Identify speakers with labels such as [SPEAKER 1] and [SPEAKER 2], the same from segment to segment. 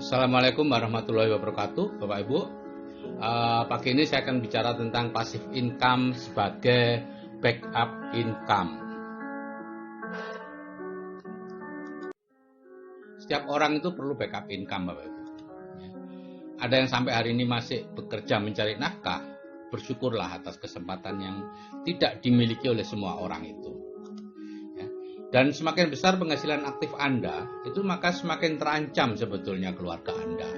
[SPEAKER 1] Assalamualaikum warahmatullahi wabarakatuh, Bapak Ibu. Pagi ini saya akan bicara tentang passive income sebagai backup income. Setiap orang itu perlu backup income, Bapak Ibu. Ada yang sampai hari ini masih bekerja mencari nafkah, bersyukurlah atas kesempatan yang tidak dimiliki oleh semua orang itu. Dan semakin besar penghasilan aktif Anda, itu maka semakin terancam sebetulnya keluarga Anda.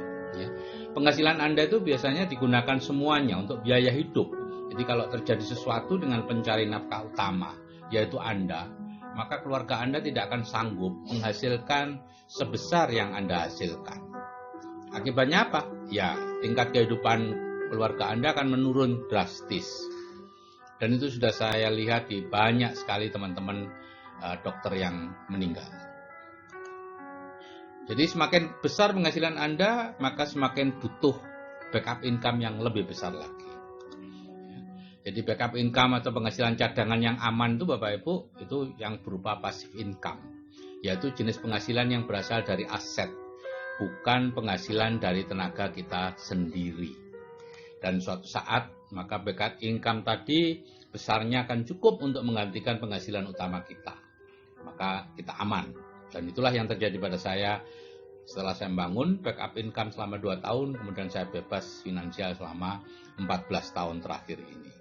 [SPEAKER 1] Penghasilan Anda itu biasanya digunakan semuanya untuk biaya hidup. Jadi kalau terjadi sesuatu dengan pencari nafkah utama, yaitu Anda, maka keluarga Anda tidak akan sanggup menghasilkan sebesar yang Anda hasilkan. Akibatnya apa? Ya, tingkat kehidupan keluarga Anda akan menurun drastis. Dan itu sudah saya lihat di banyak sekali teman-teman dokter yang meninggal. Jadi semakin besar penghasilan Anda, maka semakin butuh backup income yang lebih besar lagi. Jadi backup income atau penghasilan cadangan yang aman itu Bapak Ibu, itu yang berupa passive income, yaitu jenis penghasilan yang berasal dari aset, bukan penghasilan dari tenaga kita sendiri. Dan suatu saat maka backup income tadi besarnya akan cukup untuk menggantikan penghasilan utama kita. Maka kita aman. Dan itulah yang terjadi pada saya setelah saya membangun backup income selama 2 tahun, kemudian saya bebas finansial selama 14 tahun terakhir ini.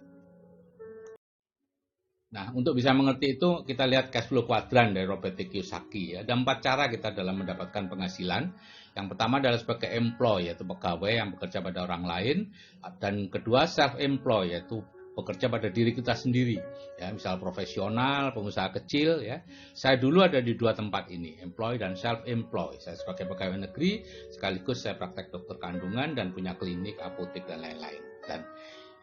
[SPEAKER 1] Nah, untuk bisa mengerti itu, kita lihat cash flow quadrant dari Robert T. Kiyosaki. Ada 4 cara kita dalam mendapatkan penghasilan. Yang pertama adalah sebagai employee, yaitu pegawai yang bekerja pada orang lain. Dan kedua self-employed, yaitu bekerja pada diri kita sendiri, ya, misal profesional, pengusaha kecil, ya. Saya dulu ada di 2 tempat ini, employee dan self-employed. Saya sebagai pegawai negeri, sekaligus saya praktek dokter kandungan dan punya klinik, apotek dan lain-lain. Dan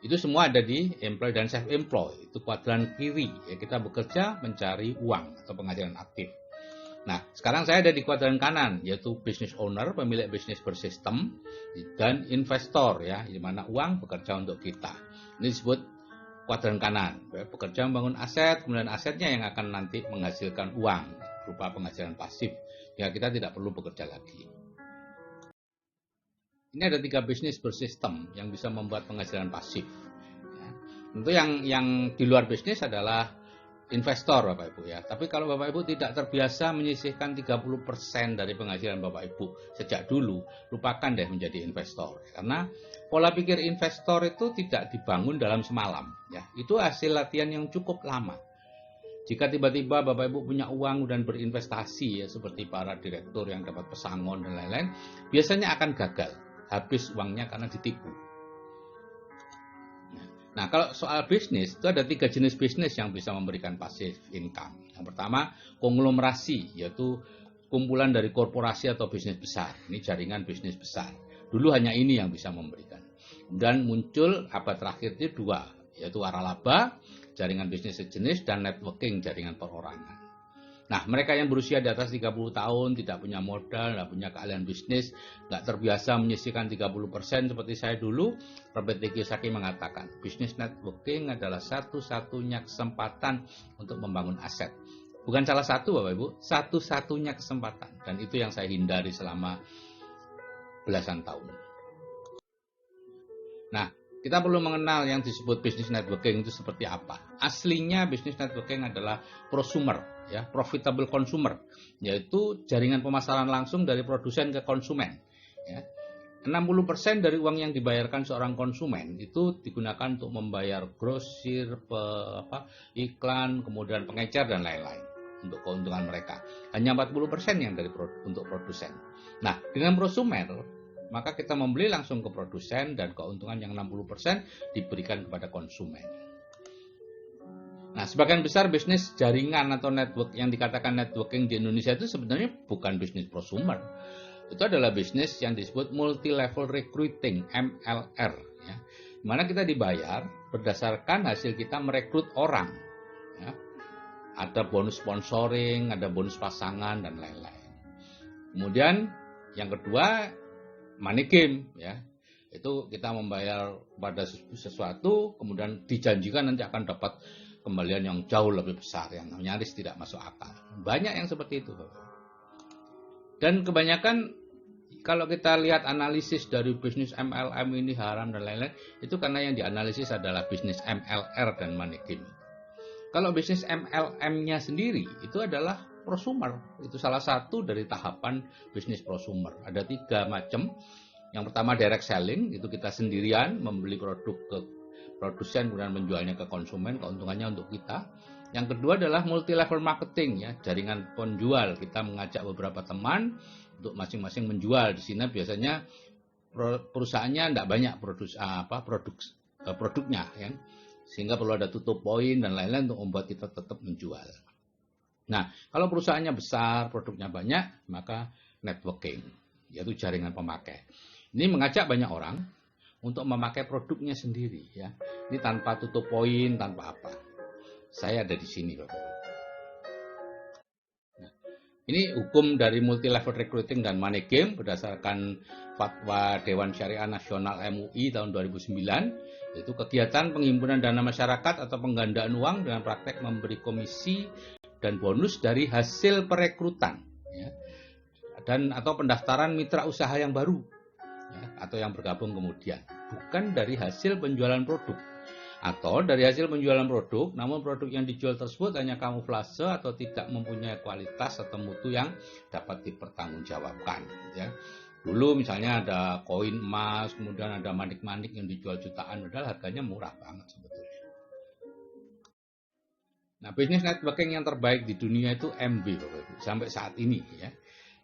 [SPEAKER 1] itu semua ada di employee dan self-employed. Itu kuadran kiri, ya, kita bekerja mencari uang atau penghasilan aktif. Nah, sekarang saya ada di kuadran kanan, yaitu business owner, pemilik bisnis bersistem, dan investor, ya, di mana uang bekerja untuk kita. Ini disebut kuadran kanan, bekerja membangun aset, kemudian asetnya yang akan nanti menghasilkan uang berupa penghasilan pasif, ya kita tidak perlu bekerja lagi. Ini ada 3 bisnis bersistem yang bisa membuat penghasilan pasif. Ya. Tentu yang di luar bisnis adalah investor Bapak Ibu, ya. Tapi kalau Bapak Ibu tidak terbiasa menyisihkan 30% dari penghasilan Bapak Ibu sejak dulu, lupakan deh menjadi investor. Karena pola pikir investor itu tidak dibangun dalam semalam, ya. Itu hasil latihan yang cukup lama. Jika tiba-tiba Bapak Ibu punya uang dan berinvestasi, ya, seperti para direktur yang dapat pesangon dan lain-lain, biasanya akan gagal, habis uangnya karena ditipu. Nah, kalau soal bisnis, itu ada 3 jenis bisnis yang bisa memberikan passive income. Yang pertama, konglomerasi, yaitu kumpulan dari korporasi atau bisnis besar. Ini jaringan bisnis besar. Dulu hanya ini yang bisa memberikan. Dan muncul abad terakhir itu 2, yaitu waralaba, jaringan bisnis sejenis, dan networking, jaringan perorangan. Nah, mereka yang berusia di atas 30 tahun, tidak punya modal, tidak punya keahlian bisnis, tidak terbiasa menyisihkan 30% seperti saya dulu, Robert T. Kiyosaki mengatakan, bisnis networking adalah satu-satunya kesempatan untuk membangun aset. Bukan salah satu, Bapak Ibu, satu-satunya kesempatan. Dan itu yang saya hindari selama belasan tahun. Nah, kita perlu mengenal yang disebut bisnis networking itu seperti apa. Aslinya bisnis networking adalah prosumer, ya, profitable consumer, yaitu jaringan pemasaran langsung dari produsen ke konsumen. Ya. 60% dari uang yang dibayarkan seorang konsumen itu digunakan untuk membayar grosir, iklan, kemudian pengecer dan lain-lain untuk keuntungan mereka. Hanya 40% yang untuk produsen. Nah, dengan prosumer, maka kita membeli langsung ke produsen dan keuntungan yang 60% diberikan kepada konsumen. Nah, sebagian besar bisnis jaringan atau network yang dikatakan networking di Indonesia itu sebenarnya bukan bisnis prosumer. Itu adalah bisnis yang disebut multi-level recruiting, MLR. Ya, di mana kita dibayar berdasarkan hasil kita merekrut orang. Ya. Ada bonus sponsoring, ada bonus pasangan, dan lain-lain. Kemudian yang kedua, money game, ya. Itu kita membayar pada sesuatu, kemudian dijanjikan nanti akan dapat kembalian yang jauh lebih besar, yang nyaris tidak masuk akal. Banyak yang seperti itu. Dan kebanyakan kalau kita lihat analisis dari bisnis MLM ini haram dan lain-lain, itu karena yang dianalisis adalah bisnis MLR dan money game. Kalau bisnis MLM-nya sendiri itu adalah prosumer. Itu salah satu dari tahapan bisnis prosumer. Ada 3 macam. Yang pertama direct selling, itu kita sendirian membeli produk ke produsen kemudian menjualnya ke konsumen, keuntungannya untuk kita. Yang kedua adalah multi level marketing, ya, jaringan penjual. Kita mengajak beberapa teman untuk masing-masing menjual. Di sini biasanya perusahaannya tidak banyak produknya, ya. Sehingga perlu ada tutup poin dan lain-lain untuk membuat kita tetap menjual. Nah, kalau perusahaannya besar, produknya banyak, maka networking, yaitu jaringan pemakai. Ini mengajak banyak orang untuk memakai produknya sendiri, ya. Ini tanpa tutup poin, tanpa apa. Saya ada di sini, Bapak. Nah, ini hukum dari multi level recruiting dan money game berdasarkan fatwa Dewan Syariah Nasional MUI tahun 2009. Yaitu kegiatan penghimpunan dana masyarakat atau penggandaan uang dengan praktek memberi komisi dan bonus dari hasil perekrutan, ya, dan atau pendaftaran mitra usaha yang baru, ya, atau yang bergabung kemudian, bukan dari hasil penjualan produk, atau dari hasil penjualan produk, namun produk yang dijual tersebut hanya kamuflase atau tidak mempunyai kualitas atau mutu yang dapat dipertanggungjawabkan, ya. Dulu misalnya ada koin emas, kemudian ada manik-manik yang dijual jutaan, padahal harganya murah banget sebetulnya. Nah, bisnis networking yang terbaik di dunia itu MB, Bapak Ibu, sampai saat ini, ya.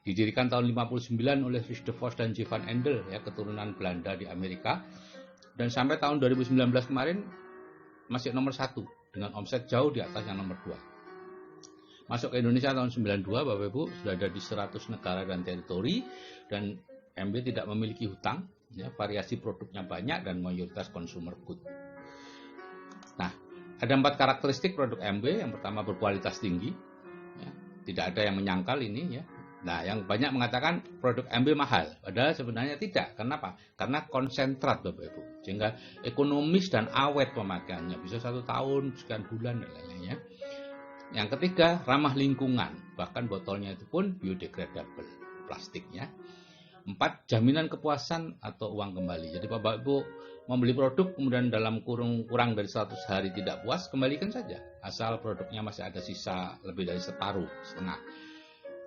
[SPEAKER 1] Didirikan tahun 59 oleh Rich DeVos dan Jevan Endel, ya, keturunan Belanda di Amerika. Dan sampai tahun 2019 kemarin masih nomor 1 dengan omset jauh di atas yang nomor 2. Masuk ke Indonesia tahun 92, Bapak Ibu, sudah ada di 100 negara dan teritori, dan MB tidak memiliki hutang, ya, variasi produknya banyak dan mayoritas consumer good. Nah, ada 4 karakteristik produk MB. Yang pertama berkualitas tinggi, ya, tidak ada yang menyangkal ini, ya. Nah, yang banyak mengatakan produk MB mahal, padahal sebenarnya tidak. Kenapa? Karena konsentrat, Bapak Ibu, sehingga ekonomis dan awet pemakaiannya, bisa 1 tahun, sekian bulan dan lain-lainnya. Yang ketiga, ramah lingkungan, bahkan botolnya itu pun biodegradable plastiknya. 4, jaminan kepuasan atau uang kembali. Jadi Bapak Ibu membeli produk kemudian dalam kurang dari 100 hari tidak puas, kembalikan saja, asal produknya masih ada sisa lebih dari setengah.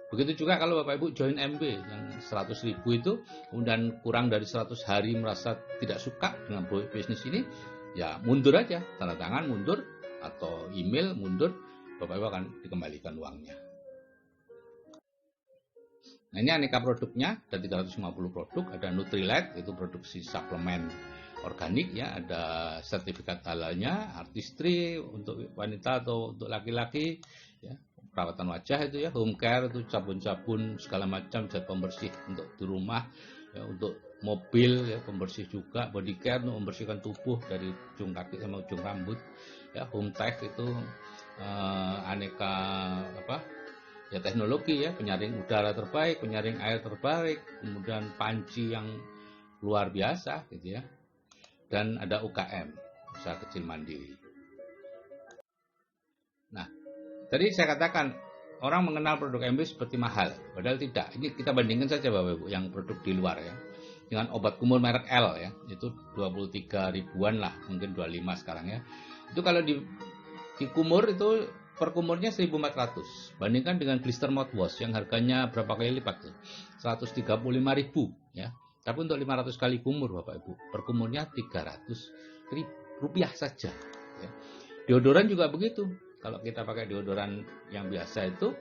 [SPEAKER 1] Begitu juga kalau Bapak Ibu join MB yang 100.000 itu, kemudian kurang dari 100 hari merasa tidak suka dengan bisnis ini, ya mundur aja, tanda tangan mundur atau email mundur, Bapak Ibu akan dikembalikan uangnya. Nah, ini aneka produknya, ada 350 produk, ada Nutrilite, itu produksi suplemen organik, ya, ada sertifikat halalnya, Artistry untuk wanita atau untuk laki-laki, ya, perawatan wajah itu, ya, home care itu sabun-sabun segala macam zat pembersih untuk di rumah, ya, untuk mobil, ya, pembersih juga, body care untuk membersihkan tubuh dari ujung kaki sama ujung rambut, ya, home tech itu aneka ya teknologi, ya, penyaring udara terbaik, penyaring air terbaik, kemudian panci yang luar biasa gitu, ya. Dan ada UKM, usaha kecil mandiri. Nah, tadi saya katakan orang mengenal produk MB seperti mahal, padahal tidak. Ini kita bandingkan saja Bapak Ibu yang produk di luar, ya. Dengan obat kumur merek L, ya, itu 23 ribuan lah, mungkin 25 sekarang, ya. Itu kalau di kumur itu per kumurnya 1.400. Bandingkan dengan blister mouthwash yang harganya berapa kali lipat tuh? 135.000, ya. Tapi untuk 500 kali kumur Bapak Ibu, per kumurnya 300 rupiah saja, ya. Deodoran juga begitu. Kalau kita pakai deodoran yang biasa itu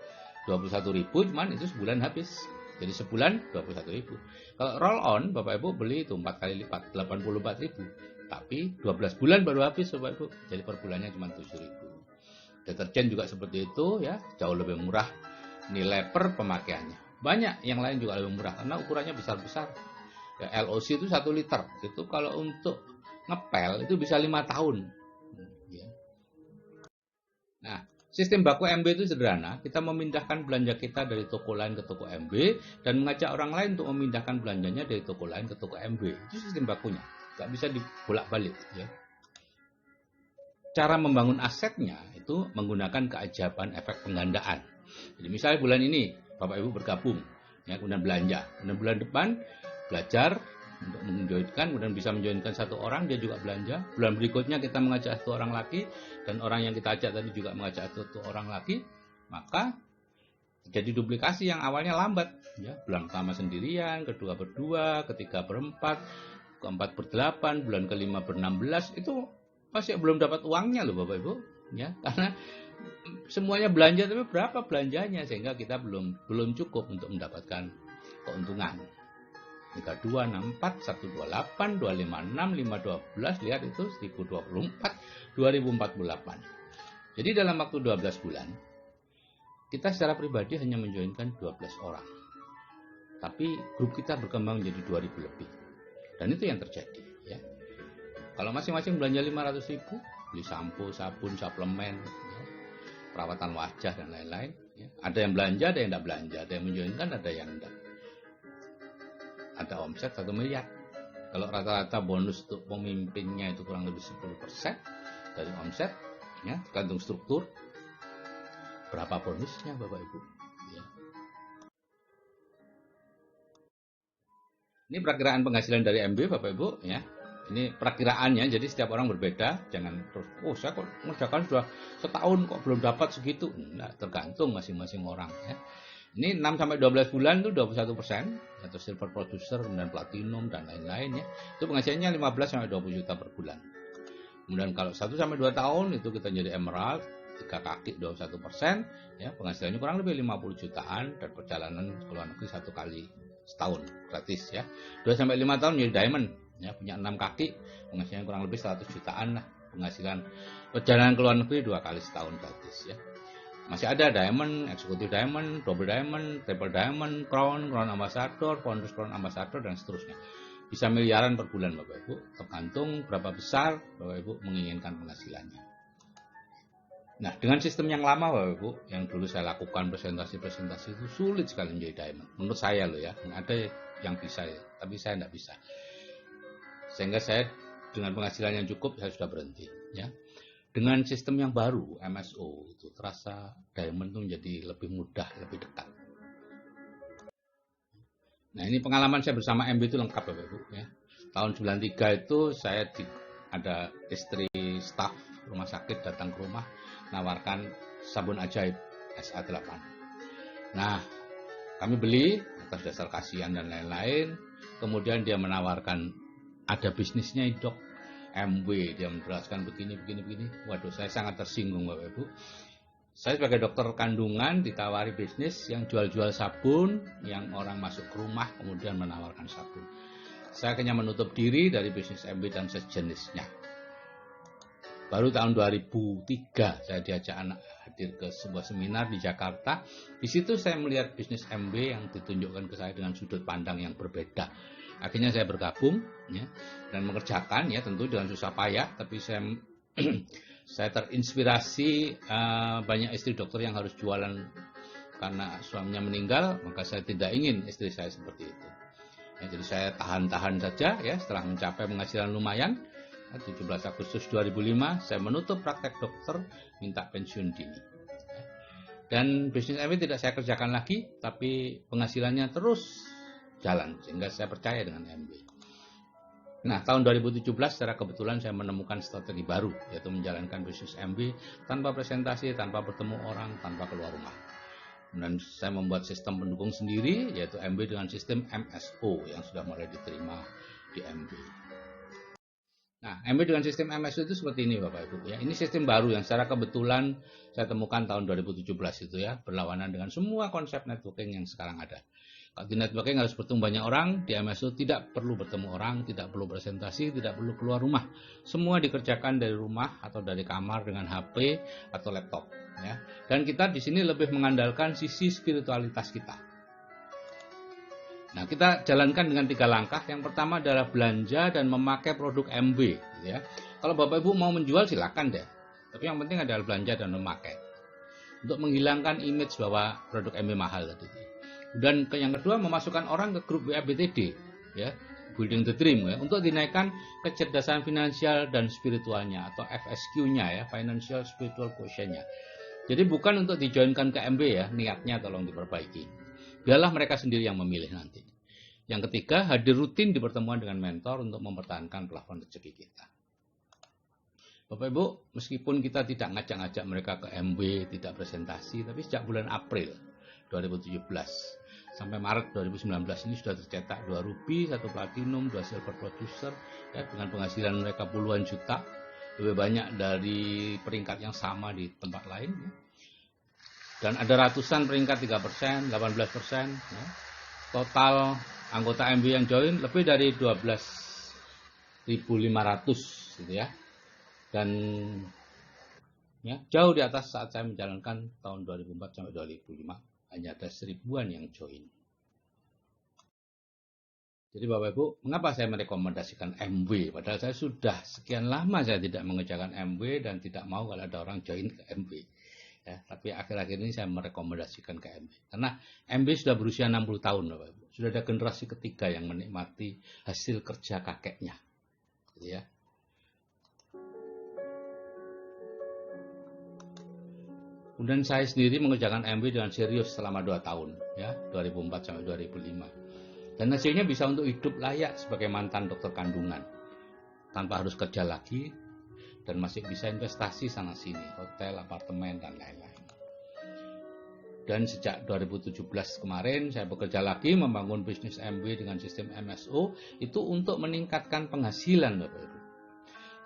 [SPEAKER 1] 21.000, cuman itu sebulan habis. Jadi sebulan 21.000. Kalau roll on Bapak Ibu beli itu 4 kali lipat, 84.000. Tapi 12 bulan baru habis Bapak Ibu. Jadi per bulannya cuma 7.000. Deterjen juga seperti itu, ya, jauh lebih murah nilai per pemakaiannya. Banyak yang lain juga lebih murah karena ukurannya besar-besar. Ya, LOC itu 1 liter. Itu kalau untuk ngepel itu bisa 5 tahun. Ya. Nah, sistem baku MB itu sederhana. Kita memindahkan belanja kita dari toko lain ke toko MB dan mengajak orang lain untuk memindahkan belanjanya dari toko lain ke toko MB. Itu sistem bakunya. Nggak bisa dibolak-balik, ya. Cara membangun asetnya itu menggunakan keajaiban efek penggandaan. Jadi misalnya bulan ini Bapak Ibu bergabung ya, kemudian belanja. Kemudian bulan depan belajar untuk menjoinkan, kemudian bisa menjoinkan satu orang, dia juga belanja. Bulan berikutnya kita mengajak satu orang lagi, dan orang yang kita ajak tadi juga mengajak satu orang lagi, maka jadi duplikasi yang awalnya lambat. Ya, bulan pertama sendirian, kedua berdua, ketiga berempat, keempat berdelapan, bulan kelima ber-16, itu masih belum dapat uangnya loh Bapak Ibu. Ya, karena semuanya belanja, tapi berapa belanjanya sehingga kita belum cukup untuk mendapatkan keuntungan. 32, 64, 128, 256, 512, lihat itu 1024, 2048. Jadi dalam waktu 12 bulan, kita secara pribadi hanya menjoinkan 12 orang. Tapi grup kita berkembang menjadi 2000 lebih. Dan itu yang terjadi. Ya. Kalau masing-masing belanja 500.000, beli sampo, sabun, suplemen, ya, perawatan wajah, dan lain-lain. Ya. Ada yang belanja, ada yang tidak belanja. Ada yang menjoinkan, ada yang tidak. Ada omset 1 miliar. Kalau rata-rata bonus untuk pemimpinnya itu kurang lebih 10% dari omset, ya, tergantung struktur. Berapa bonusnya Bapak Ibu? Ya. Ini perakiraan penghasilan dari MB Bapak Ibu, ya. Ini perakiraannya, jadi setiap orang berbeda. Jangan terus, saya kok mengerjakan sudah setahun kok belum dapat segitu. Nah, tergantung masing-masing orang, ya. Ini 6-12 bulan itu 21%, atau silver producer, kemudian platinum, dan lain-lain, ya. Itu penghasilannya 15-20 juta per bulan. Kemudian kalau 1-2 tahun itu kita jadi emerald, 3 kaki 21%, ya, penghasilannya kurang lebih 50 jutaan, dan perjalanan ke luar negeri 1 kali setahun gratis, ya. 2-5 tahun jadi diamond, ya, punya 6 kaki, penghasilannya kurang lebih 100 jutaan lah, penghasilan perjalanan ke luar negeri 2 kali setahun gratis, ya. Masih ada diamond, eksekutif diamond, double diamond, triple diamond, crown ambassador, founders crown ambassador, dan seterusnya. Bisa miliaran per bulan Bapak Ibu, tergantung berapa besar Bapak Ibu menginginkan penghasilannya. Nah, dengan sistem yang lama Bapak Ibu, yang dulu saya lakukan presentasi-presentasi itu sulit sekali menjadi diamond. Menurut saya loh ya, ada yang bisa ya, tapi saya tidak bisa. Sehingga saya dengan penghasilan yang cukup saya sudah berhenti, ya. Dengan sistem yang baru MSO itu terasa diamond itu menjadi lebih mudah, lebih dekat. Nah, ini pengalaman saya bersama MB itu lengkap Bapak Ibu, ya. Tahun 93 itu saya ada istri staf rumah sakit datang ke rumah nawarkan sabun ajaib SA8. Nah, kami beli atas dasar kasihan dan lain-lain. Kemudian dia menawarkan ada bisnisnya Dok MW, dia menjelaskan begini. Waduh, saya sangat tersinggung Bapak Ibu. Saya sebagai dokter kandungan ditawari bisnis yang jual-jual sabun, yang orang masuk ke rumah kemudian menawarkan sabun. Saya akhirnya menutup diri dari bisnis MW dan sejenisnya. Baru tahun 2003 saya diajak anak hadir ke sebuah seminar di Jakarta. Di situ saya melihat bisnis MW yang ditunjukkan ke saya dengan sudut pandang yang berbeda. Akhirnya saya bergabung, ya, dan mengerjakan, ya, tentu dengan susah payah, tapi saya terinspirasi banyak istri dokter yang harus jualan karena suaminya meninggal, maka saya tidak ingin istri saya seperti itu. Ya, jadi saya tahan-tahan saja, ya, setelah mencapai penghasilan lumayan. 17 Agustus 2005 saya menutup praktek dokter, minta pensiun dini. Dan bisnis MW tidak saya kerjakan lagi, tapi penghasilannya terus jalan sehingga saya percaya dengan MW. Nah, tahun 2017 secara kebetulan saya menemukan strategi baru, yaitu menjalankan bisnis MW tanpa presentasi, tanpa bertemu orang, tanpa keluar rumah. Dan saya membuat sistem pendukung sendiri, yaitu MW dengan sistem MSO yang sudah mulai diterima di MW. Nah, MW dengan sistem MSO itu seperti ini Bapak Ibu, ya. Ini sistem baru yang secara kebetulan saya temukan tahun 2017 itu, ya, berlawanan dengan semua konsep networking yang sekarang ada. Kalau di networking harus bertemu banyak orang, di MSO tidak perlu bertemu orang, tidak perlu presentasi, tidak perlu keluar rumah. Semua dikerjakan dari rumah atau dari kamar dengan HP atau laptop, ya. Dan kita di sini lebih mengandalkan sisi spiritualitas kita. Nah, kita jalankan dengan 3 langkah. Yang pertama adalah belanja dan memakai produk MW, ya. Kalau Bapak Ibu mau menjual silakan deh. Tapi yang penting adalah belanja dan memakai. Untuk menghilangkan image bahwa produk MW mahal tadi. Dan yang kedua memasukkan orang ke grup WABTD, ya, Building the Dream, ya, untuk dinaikkan kecerdasan finansial dan spiritualnya atau FSQ-nya, ya, Financial Spiritual Quotient-nya. Jadi bukan untuk dijoinkan ke MW, ya, niatnya tolong diperbaiki. Biarlah mereka sendiri yang memilih nanti. Yang ketiga, hadir rutin di pertemuan dengan mentor untuk mempertahankan plafon rezeki kita. Bapak Ibu, meskipun kita tidak ngajak-ngajak mereka ke MW, tidak presentasi, tapi sejak bulan April 2017 sampai Maret 2019 ini sudah tercetak 2 ruby, 1 platinum, 2 silver producer, ya, dengan penghasilan mereka puluhan juta, lebih banyak dari peringkat yang sama di tempat lain. Ya. Dan ada ratusan peringkat 3%, 18%. Ya. Total anggota MW yang join lebih dari 12.500 gitu ya. Dan ya, jauh di atas saat saya menjalankan tahun 2004 sampai 2005. Hanya ada 1000-an yang join. Jadi Bapak Ibu, mengapa saya merekomendasikan MW? Padahal saya sudah sekian lama saya tidak mengerjakan MW dan tidak mau kalau ada orang join ke MW. Ya, tapi akhir-akhir ini saya merekomendasikan ke MW. Karena MW sudah berusia 60 tahun, Bapak Ibu. Sudah ada generasi ketiga yang menikmati hasil kerja kakeknya. Ya. Kemudian saya sendiri mengerjakan MW dengan serius selama 2 tahun, ya, 2004 sampai 2005. Dan hasilnya bisa untuk hidup layak sebagai mantan dokter kandungan, tanpa harus kerja lagi, dan masih bisa investasi sana-sini, hotel, apartemen, dan lain-lain. Dan sejak 2017 kemarin, saya bekerja lagi membangun bisnis MW dengan sistem MSO, itu untuk meningkatkan penghasilan, Bapak Ibu.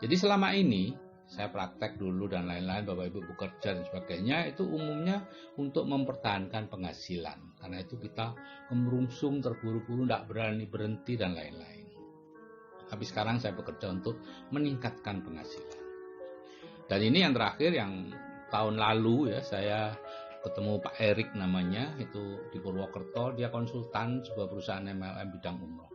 [SPEAKER 1] Jadi selama ini, saya praktek dulu dan lain-lain, Bapak Ibu bekerja dan sebagainya, itu umumnya untuk mempertahankan penghasilan. Karena itu kita kemerungsung, terburu-buru, tidak berani berhenti, dan lain-lain. Tapi sekarang saya bekerja untuk meningkatkan penghasilan. Dan ini yang terakhir, yang tahun lalu ya, saya ketemu Pak Erik namanya, itu di Purwokerto, dia konsultan sebuah perusahaan MLM bidang umroh.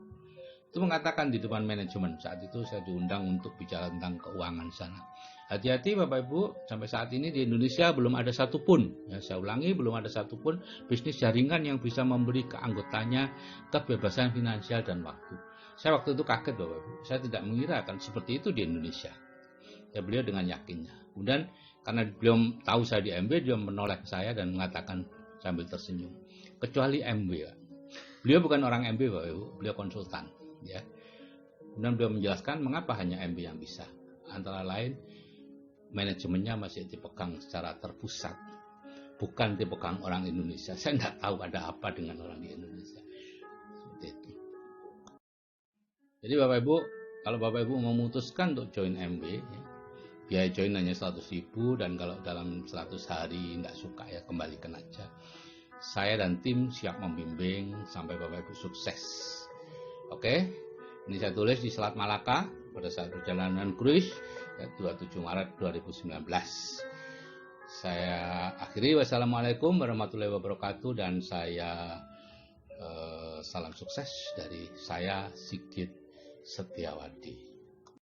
[SPEAKER 1] Itu mengatakan di depan manajemen, saat itu saya diundang untuk bicara tentang keuangan sana. Hati-hati Bapak Ibu, sampai saat ini di Indonesia belum ada satupun, ya saya ulangi, belum ada satupun bisnis jaringan yang bisa memberi ke anggotanya kebebasan finansial dan waktu. Saya waktu itu kaget Bapak Ibu, saya tidak mengira akan seperti itu di Indonesia. Ya beliau dengan yakinnya. Kemudian karena beliau tahu saya di MW, dia menoleh ke saya dan mengatakan sambil tersenyum, kecuali MW. Beliau bukan orang MW Bapak Ibu, beliau konsultan. Ya. Kemudian beliau menjelaskan mengapa hanya MW yang bisa. Antara lain manajemennya masih dipegang secara terpusat, bukan dipegang orang Indonesia. Saya tidak tahu ada apa dengan orang di Indonesia. Seperti itu. Jadi Bapak Ibu, kalau Bapak Ibu memutuskan untuk join MW, ya, biaya join hanya 100.000, dan kalau dalam 100 hari tidak suka ya kembalikan aja. Saya dan tim siap membimbing sampai Bapak Ibu sukses. Oke, ini saya tulis di Selat Malaka pada saat perjalanan cruise ya, 27 Maret 2019. Saya akhiri, wassalamualaikum warahmatullahi wabarakatuh, dan saya salam sukses dari saya, Sigit Setiawadi.